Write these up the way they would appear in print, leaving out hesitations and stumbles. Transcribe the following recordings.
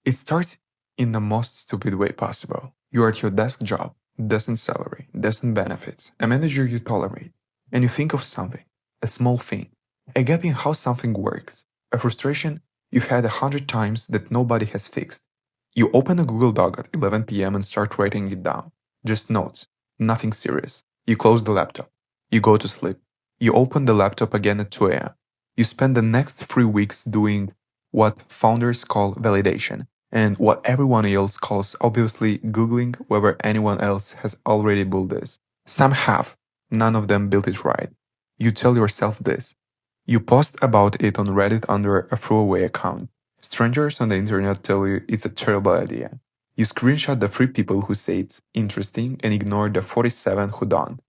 It starts in the most stupid way possible. You're at your desk job, decent salary, decent benefits, a manager you tolerate, and you think of something, a small thing, a gap in how something works, a frustration you've had 100 times that nobody has fixed. You open a Google Doc at 11 p.m. and start writing it down. Just notes, nothing serious. You close the laptop. You go to sleep. You open the laptop again at 2 a.m. You spend the next 3 weeks doing what founders call validation, and what everyone else calls obviously Googling whether anyone else has already built this. Some have, none of them built it right. You tell yourself this. You post about it on Reddit under a throwaway account. Strangers on the internet tell you it's a terrible idea. You screenshot the 3 people who say it's interesting and ignore the 47 who don't.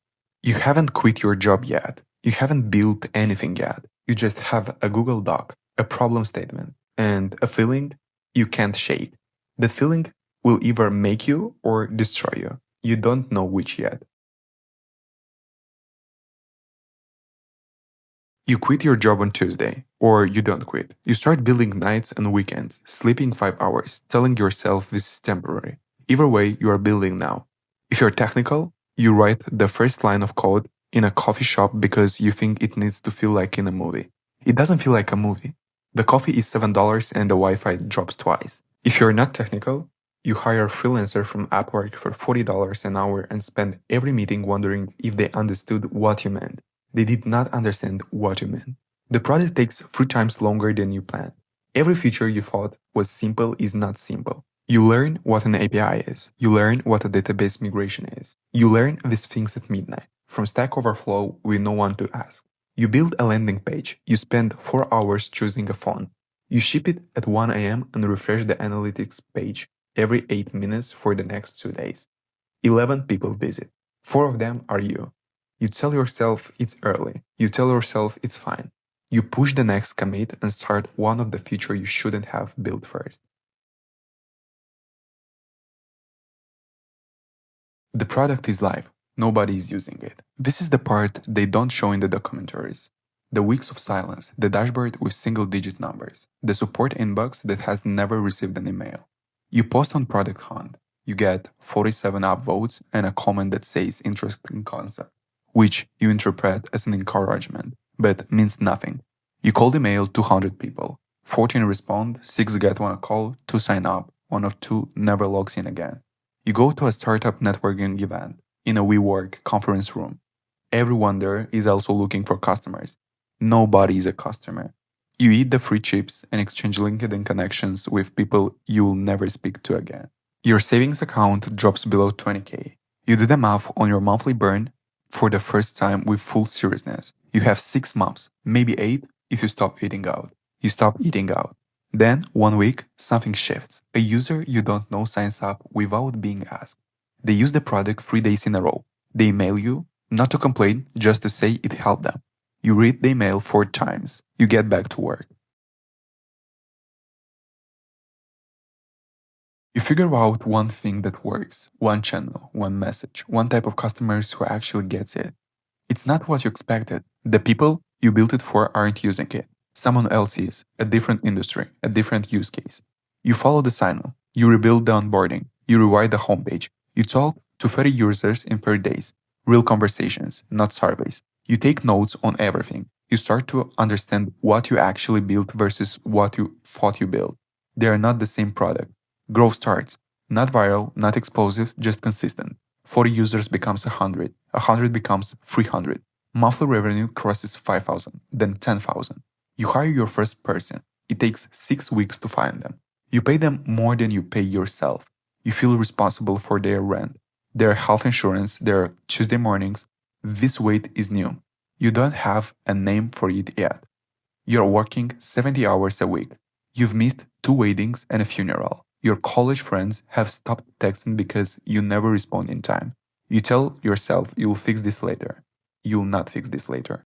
You haven't quit your job yet. You haven't built anything yet. You just have a Google Doc, a problem statement, and a feeling you can't shake. That feeling will either make you or destroy you. You don't know which yet. You quit your job on Tuesday, or you don't quit. You start building nights and weekends, sleeping 5 hours, telling yourself this is temporary. Either way, you are building now. If you're technical, you write the first line of code in a coffee shop because you think it needs to feel like in a movie. It doesn't feel like a movie. The coffee is $7 and the Wi-Fi drops twice. If you're not technical, you hire a freelancer from Upwork for $40 an hour and spend every meeting wondering if they understood what you meant. They did not understand what you meant. The project takes 3 times longer than you planned. Every feature you thought was simple is not simple. You learn what an API is. You learn what a database migration is. You learn these things at midnight, from Stack Overflow with no one to ask. You build a landing page. You spend 4 hours choosing a font. You ship it at 1 a.m. and refresh the analytics page every 8 minutes for the next 2 days. 11 people visit. 4 of them are you. You tell yourself it's early. You tell yourself it's fine. You push the next commit and start one of the features you shouldn't have built first. The product is live. Nobody is using it. This is the part they don't show in the documentaries. The weeks of silence, the dashboard with single-digit numbers, the support inbox that has never received an email. You post on Product Hunt. You get 47 upvotes and a comment that says interesting concept, which you interpret as an encouragement, but means nothing. You cold email 200 people. 14 respond, 6 get on a call, 2 sign up, 1 of 2 never logs in again. You go to a startup networking event in a WeWork conference room. Everyone there is also looking for customers. Nobody is a customer. You eat the free chips and exchange LinkedIn connections with people you will never speak to again. Your savings account drops below 20K. You do the math on your monthly burn for the first time with full seriousness. You have 6 months, maybe 8 if you stop eating out. You stop eating out. Then, 1 week, something shifts. A user you don't know signs up without being asked. They use the product 3 days in a row. They email you, not to complain, just to say it helped them. You read the email 4 times. You get back to work. You figure out one thing that works, one channel, one message, one type of customers who actually gets it. It's not what you expected. The people you built it for aren't using it. Someone else is, a different industry, a different use case. You follow the signal. You rebuild the onboarding. You rewrite the homepage. You talk to 30 users in 30 days. Real conversations, not surveys. You take notes on everything. You start to understand what you actually built versus what you thought you built. They are not the same product. Growth starts. Not viral, not explosive, just consistent. 40 users becomes 100. 100 becomes 300. Monthly revenue crosses 5,000, then 10,000. You hire your first person. It takes 6 weeks to find them. You pay them more than you pay yourself. You feel responsible for their rent, their health insurance, their Tuesday mornings. This weight is new. You don't have a name for it yet. You're working 70 hours a week. You've missed 2 weddings and a funeral. Your college friends have stopped texting because you never respond in time. You tell yourself you'll fix this later. You'll not fix this later.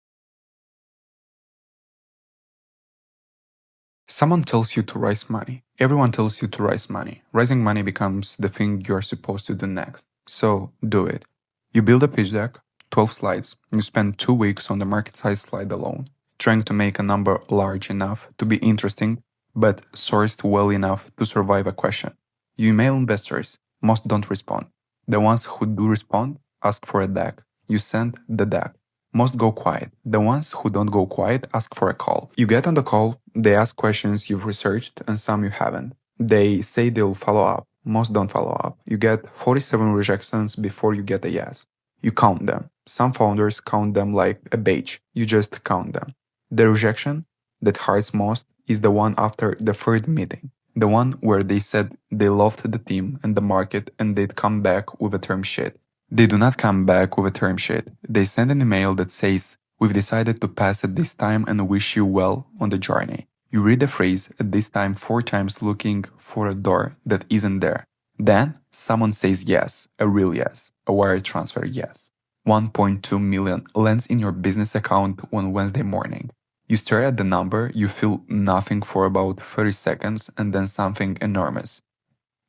Someone tells you to raise money. Everyone tells you to raise money. Raising money becomes the thing you're supposed to do next. So, do it. You build a pitch deck, 12 slides. You spend 2 weeks on the market size slide alone, trying to make a number large enough to be interesting but sourced well enough to survive a question. You email investors, most don't respond. The ones who do respond ask for a deck. You send the deck. Most go quiet. The ones who don't go quiet ask for a call. You get on the call, they ask questions you've researched and some you haven't. They say they'll follow up. Most don't follow up. You get 47 rejections before you get a yes. You count them. Some founders count them like a badge. You just count them. The rejection that hurts most is the one after the third meeting. The one where they said they loved the team and the market and they'd come back with a term sheet. They do not come back with a term sheet. They send an email that says, "We've decided to pass at this time and wish you well on the journey." You read the phrase at this time 4 times looking for a door that isn't there. Then someone says yes, a real yes, a wire transfer yes. 1.2 million lands in your business account on Wednesday morning. You stare at the number, you feel nothing for about 30 seconds and then something enormous.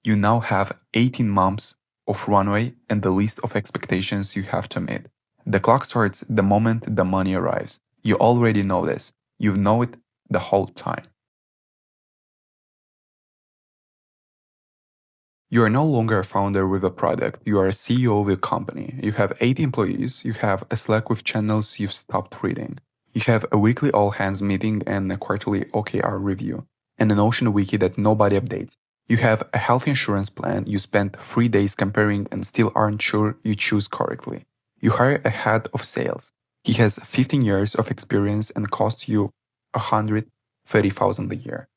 You now have 18 months of runway and the list of expectations you have to meet. The clock starts the moment the money arrives. You already know this. You know it the whole time. You are no longer a founder with a product. You are a CEO of a company. You have 8 employees. You have a Slack with channels you've stopped reading. You have a weekly all-hands meeting and a quarterly OKR review, and a Notion wiki that nobody updates. You have a health insurance plan you spent 3 days comparing and still aren't sure you choose correctly. You hire a head of sales. He has 15 years of experience and costs you $130,000 a year,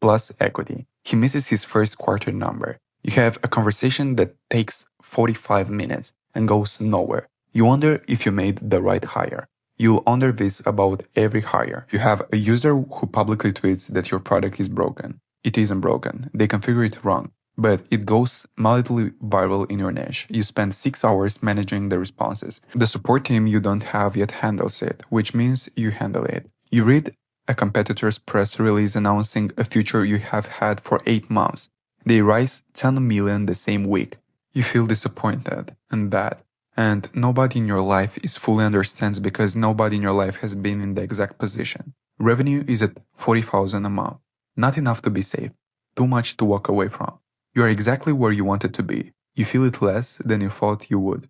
plus equity. He misses his first quarter number. You have a conversation that takes 45 minutes and goes nowhere. You wonder if you made the right hire. You'll wonder this about every hire. You have a user who publicly tweets that your product is broken. It isn't broken. They configure it wrong. But it goes mildly viral in your niche. You spend 6 hours managing the responses. The support team you don't have yet handles it, which means you handle it. You read a competitor's press release announcing a feature you have had for 8 months. They rise 10 million the same week. You feel disappointed and bad. And nobody in your life is fully understands because nobody in your life has been in the exact position. Revenue is at 40,000 a month. Not enough to be safe. Too much to walk away from. You are exactly where you wanted to be. You feel it less than you thought you would.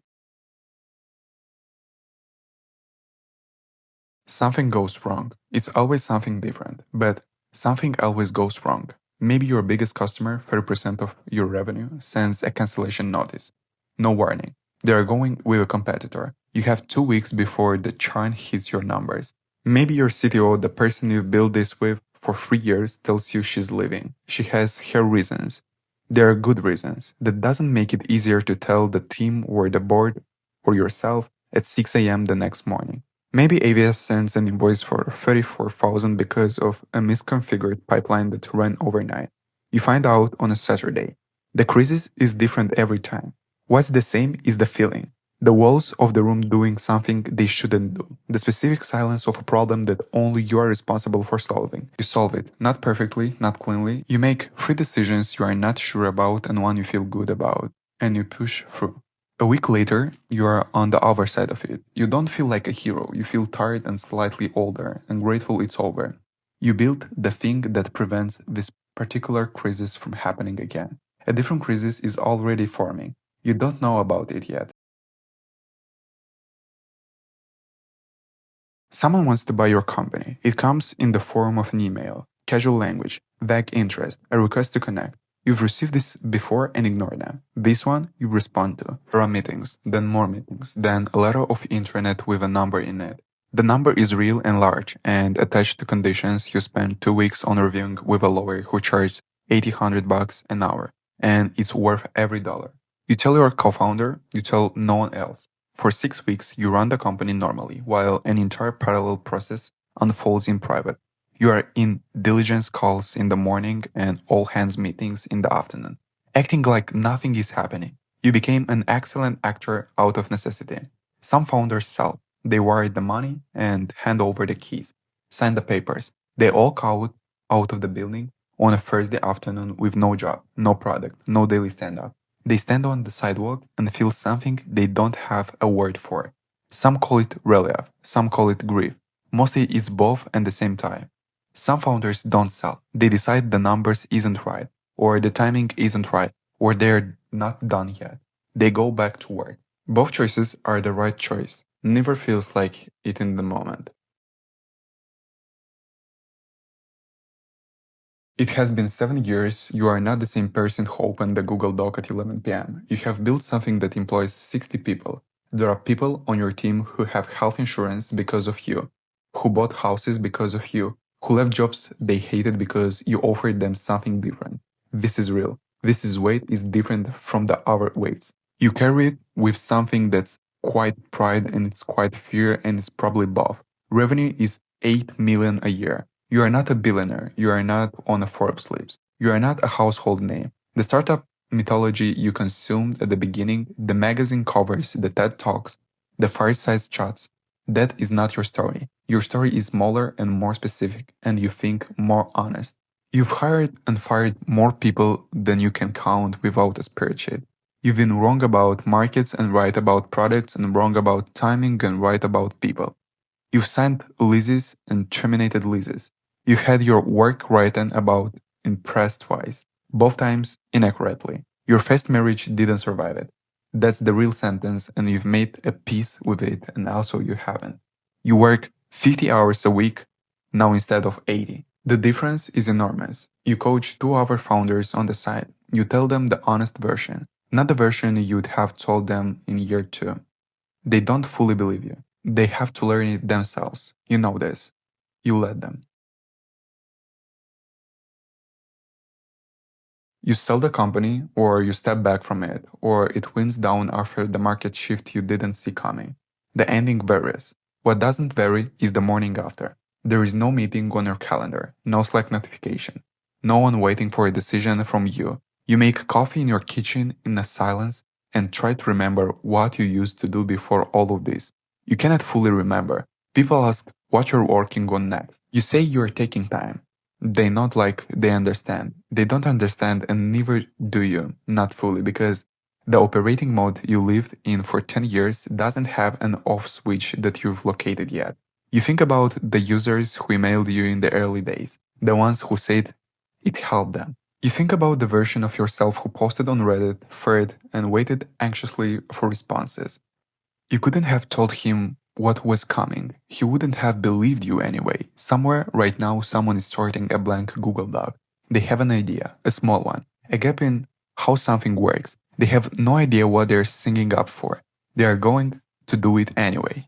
Something goes wrong. It's always something different, but something always goes wrong. Maybe your biggest customer, 30% of your revenue, sends a cancellation notice. No warning. They are going with a competitor. You have 2 weeks before the churn hits your numbers. Maybe your CTO, the person you've built this with for 3 years, tells you she's leaving. She has her reasons. There are good reasons. That doesn't make it easier to tell the team or the board or yourself at 6 a.m. the next morning. Maybe AWS sends an invoice for 34,000 because of a misconfigured pipeline that ran overnight. You find out on a Saturday. The crisis is different every time. What's the same is the feeling. The walls of the room doing something they shouldn't do. The specific silence of a problem that only you are responsible for solving. You solve it, not perfectly, not cleanly. You make 3 decisions you are not sure about and one you feel good about. And you push through. A week later, you are on the other side of it. You don't feel like a hero. You feel tired and slightly older and grateful it's over. You built the thing that prevents this particular crisis from happening again. A different crisis is already forming. You don't know about it yet. Someone wants to buy your company. It comes in the form of an email, casual language, vague interest, a request to connect. You've received this before and ignore them. This one you respond to. There are meetings, then more meetings, then a letter of internet with a number in it. The number is real and large and attached to conditions you spend 2 weeks on reviewing with a lawyer who charges $800 an hour, and it's worth every dollar. You tell your co-founder, you tell no one else. For 6 weeks, you run the company normally, while an entire parallel process unfolds in private. You are in diligence calls in the morning and all hands meetings in the afternoon, acting like nothing is happening. You became an excellent actor out of necessity. Some founders sell. They wire the money and hand over the keys, sign the papers. They all out of the building on a Thursday afternoon with no job, no product, no daily stand-up. They stand on the sidewalk and feel something they don't have a word for. Some call it relief, some call it grief. Mostly it's both at the same time. Some founders don't sell. They decide the numbers isn't right, or the timing isn't right, or they're not done yet. They go back to work. Both choices are the right choice. Never feels like it in the moment. It has been 7 years, you are not the same person who opened the Google Doc at 11 p.m. You have built something that employs 60 people. There are people on your team who have health insurance because of you, who bought houses because of you, who left jobs they hated because you offered them something different. This is real. This weight is different from the other weights. You carry it with something that's quite pride and it's quite fear and it's probably both. Revenue is 8 million a year. You are not a billionaire. You are not on a Forbes list. You are not a household name. The startup mythology you consumed at the beginning, the magazine covers, the TED Talks, the fireside chats, that is not your story. Your story is smaller and more specific, and you think more honest. You've hired and fired more people than you can count without a spreadsheet. You've been wrong about markets and right about products and wrong about timing and right about people. You've signed leases and terminated leases. You had your work written about impressed twice, both times inaccurately. Your first marriage didn't survive it. That's the real sentence, and you've made a peace with it, and also you haven't. You work 50 hours a week now instead of 80. The difference is enormous. You coach 2 other founders on the side. You tell them the honest version, not the version you'd have told them in year 2. They don't fully believe you. They have to learn it themselves. You know this. You let them. You sell the company, or you step back from it, or it winds down after the market shift you didn't see coming. The ending varies. What doesn't vary is the morning after. There is no meeting on your calendar, no Slack notification, no one waiting for a decision from you. You make coffee in your kitchen in a silence and try to remember what you used to do before all of this. You cannot fully remember. People ask what you're working on next. You say you're taking time. They not like they understand. They don't understand, and neither do you, not fully, because the operating mode you lived in for 10 years doesn't have an off switch that you've located yet. You think about the users who emailed you in the early days, the ones who said it helped them. You think about the version of yourself who posted on Reddit, Thread, and waited anxiously for responses. You couldn't have told him what was coming. He wouldn't have believed you anyway. Somewhere right now someone is sorting a blank Google Doc. They have an idea, a small one, a gap in how something works. They have no idea what they're singing up for. They are going to do it anyway.